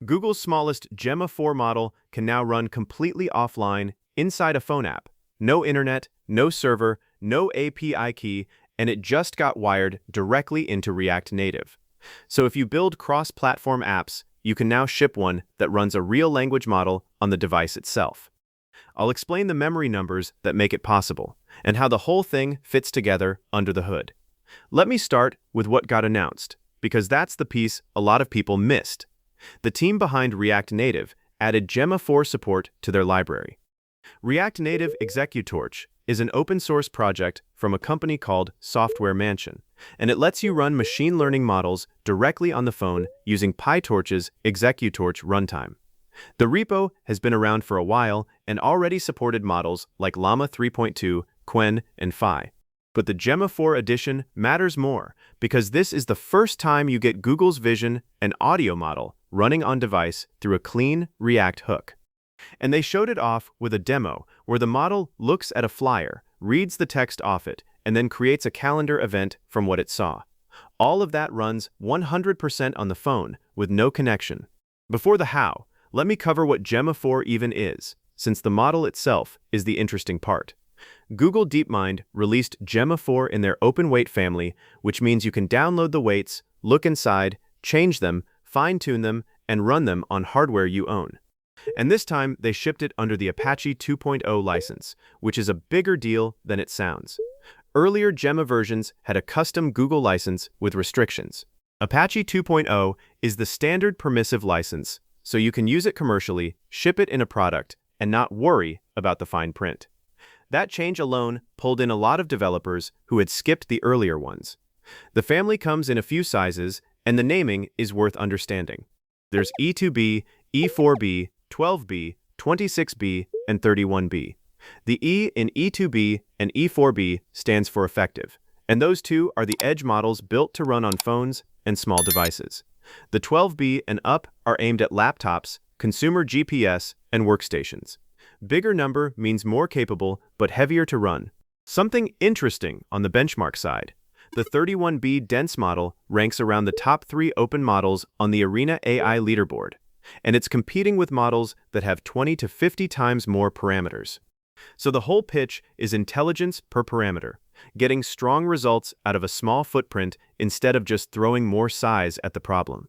Google's smallest Gemma 4 model can now run completely offline inside a phone app. No internet, no server, no API key, and it just got wired directly into React Native. So if you build cross-platform apps, you can now ship one that runs a real language model on the device itself. I'll explain the memory numbers that make it possible, and how the whole thing fits together under the hood. Let me start with what got announced, because that's the piece a lot of people missed. The team behind React Native added Gemma 4 support to their library. React Native ExecuTorch is an open-source project from a company called Software Mansion, and it lets you run machine learning models directly on the phone using PyTorch's ExecuTorch runtime. The repo has been around for a while and already supported models like Llama 3.2, Qwen, and Phi. But the Gemma 4 edition matters more because this is the first time you get Google's vision and audio model running on device through a clean React hook. And they showed it off with a demo where the model looks at a flyer, reads the text off it, and then creates a calendar event from what it saw. All of that runs 100% on the phone with no connection. Before the how, let me cover what Gemma 4 even is, since the model itself is the interesting part. Google DeepMind released Gemma 4 in their open weight family, which means you can download the weights, look inside, change them, fine-tune them, and run them on hardware you own. And this time, they shipped it under the Apache 2.0 license, which is a bigger deal than it sounds. Earlier Gemma versions had a custom Google license with restrictions. Apache 2.0 is the standard permissive license, so you can use it commercially, ship it in a product, and not worry about the fine print. That change alone pulled in a lot of developers who had skipped the earlier ones. The family comes in a few sizes, and the naming is worth understanding. There's E2B, E4B, 12B, 26B, and 31B. The E in E2B and E4B stands for effective, and those two are the edge models built to run on phones and small devices. The 12B and up are aimed at laptops, consumer GPS, and workstations. Bigger number means more capable but heavier to run. Something interesting on the benchmark side. The 31B dense model ranks around the top 3 open models on the Arena AI leaderboard, and it's competing with models that have 20 to 50 times more parameters. So the whole pitch is intelligence per parameter, getting strong results out of a small footprint instead of just throwing more size at the problem.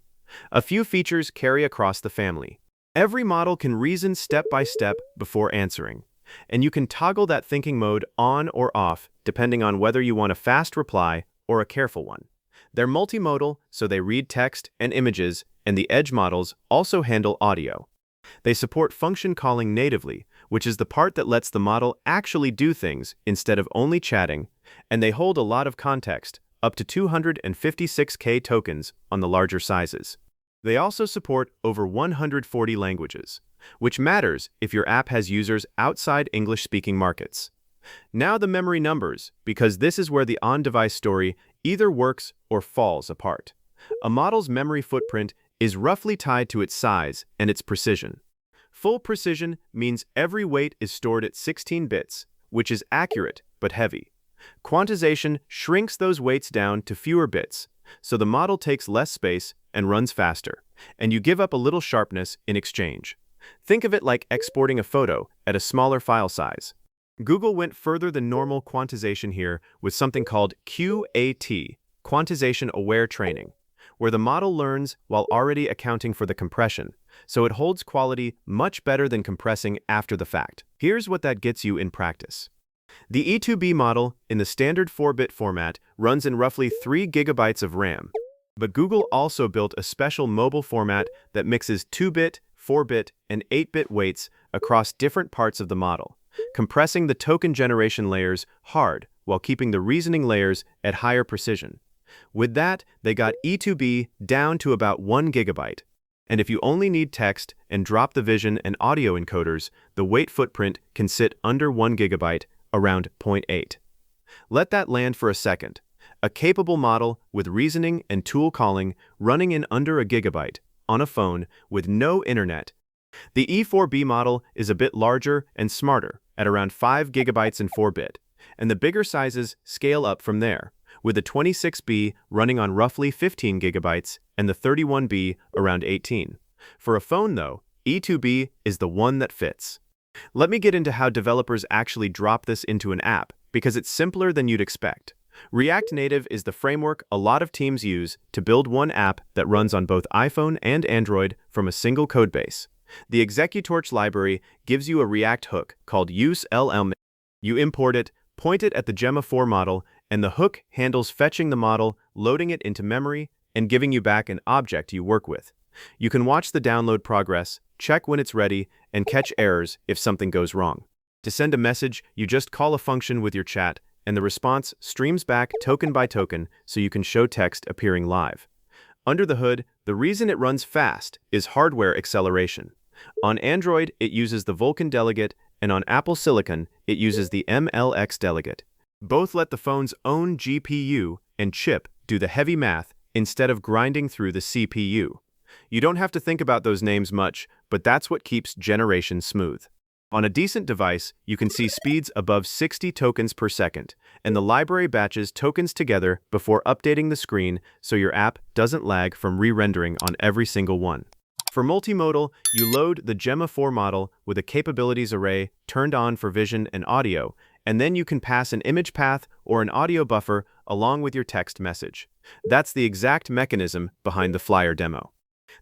A few features carry across the family. Every model can reason step by step before answering, and you can toggle that thinking mode on or off depending on whether you want a fast reply or a careful one. They're multimodal, so they read text and images, and the edge models also handle audio. They support function calling natively, which is the part that lets the model actually do things instead of only chatting, and they hold a lot of context, up to 256K tokens on the larger sizes. They also support over 140 languages, which matters if your app has users outside English-speaking markets. Now the memory numbers, because this is where the on-device story either works or falls apart. A model's memory footprint is roughly tied to its size and its precision. Full precision means every weight is stored at 16 bits, which is accurate but heavy. Quantization shrinks those weights down to fewer bits, so the model takes less space and runs faster, and you give up a little sharpness in exchange. Think of it like exporting a photo at a smaller file size. Google went further than normal quantization here with something called QAT, quantization-aware training, where the model learns while already accounting for the compression, so it holds quality much better than compressing after the fact. Here's what that gets you in practice. The E2B model in the standard 4-bit format runs in roughly 3 gigabytes of RAM, but Google also built a special mobile format that mixes 2-bit, 4-bit, and 8-bit weights across different parts of the model, compressing the token generation layers hard while keeping the reasoning layers at higher precision. With that, they got E2B down to about 1 gigabyte. And if you only need text and drop the vision and audio encoders, the weight footprint can sit under 1 gigabyte, around 0.8. Let that land for a second. A capable model with reasoning and tool calling running in under a gigabyte on a phone with no internet. The E4B model is a bit larger and smarter at around 5 gigabytes in 4-bit, and the bigger sizes scale up from there, with the 26B running on roughly 15 gigabytes and the 31B around 18. For a phone, though, E2B is the one that fits. Let me get into how developers actually drop this into an app, because it's simpler than you'd expect. React Native is the framework a lot of teams use to build one app that runs on both iPhone and Android from a single codebase. The ExecuTorch library gives you a React hook called useLM. You import it, point it at the Gemma 4 model, and the hook handles fetching the model, loading it into memory, and giving you back an object you work with. You can watch the download progress, check when it's ready, and catch errors if something goes wrong. To send a message, you just call a function with your chat, and the response streams back token by token so you can show text appearing live. Under the hood, the reason it runs fast is hardware acceleration. On Android, it uses the Vulkan delegate, and on Apple Silicon, it uses the MLX delegate. Both let the phone's own GPU and chip do the heavy math instead of grinding through the CPU. You don't have to think about those names much, but that's what keeps generation smooth. On a decent device, you can see speeds above 60 tokens per second, and the library batches tokens together before updating the screen so your app doesn't lag from re-rendering on every single one. For multimodal, you load the Gemma 4 model with a capabilities array turned on for vision and audio, and then you can pass an image path or an audio buffer along with your text message. That's the exact mechanism behind the Flyer demo.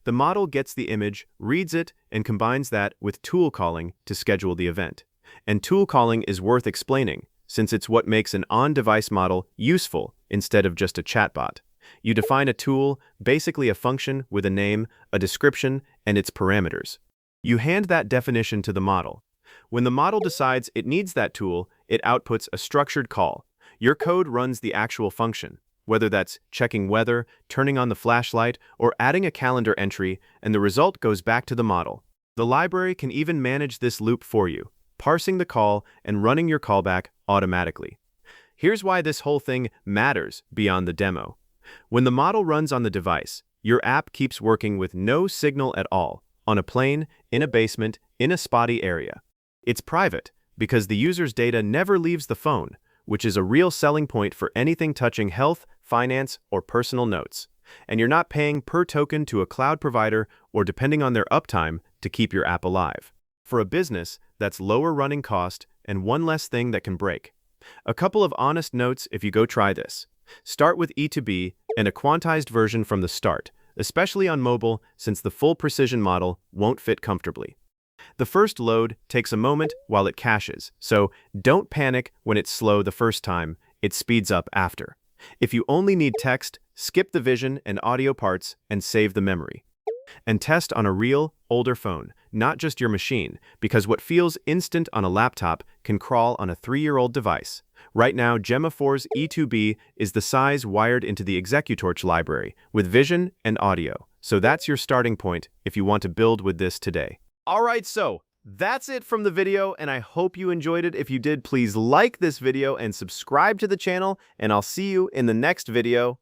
The model gets the image, reads it, and combines that with tool calling to schedule the event. And tool calling is worth explaining, since it's what makes an on-device model useful instead of just a chatbot. You define a tool, basically a function with a name, a description, and its parameters. You hand that definition to the model. When the model decides it needs that tool, it outputs a structured call. Your code runs the actual function, whether that's checking weather, turning on the flashlight, or adding a calendar entry, and the result goes back to the model. The library can even manage this loop for you, parsing the call and running your callback automatically. Here's why this whole thing matters beyond the demo. When the model runs on the device, your app keeps working with no signal at all, on a plane, in a basement, in a spotty area. It's private, because the user's data never leaves the phone, which is a real selling point for anything touching health, finance, or personal notes. And you're not paying per token to a cloud provider or depending on their uptime to keep your app alive. For a business, that's lower running cost and one less thing that can break. A couple of honest notes if you go try this. Start with E2B and a quantized version from the start, especially on mobile since the full precision model won't fit comfortably. The first load takes a moment while it caches, so don't panic when it's slow the first time, it speeds up after. If you only need text, skip the vision and audio parts and save the memory. And test on a real, older phone, not just your machine, because what feels instant on a laptop can crawl on a 3-year-old device. Right now, Gemma 4's E2B is the size wired into the ExecuTorch library, with vision and audio. So that's your starting point if you want to build with this today. Alright, so that's it from the video, and I hope you enjoyed it. If you did, please like this video and subscribe to the channel, and I'll see you in the next video.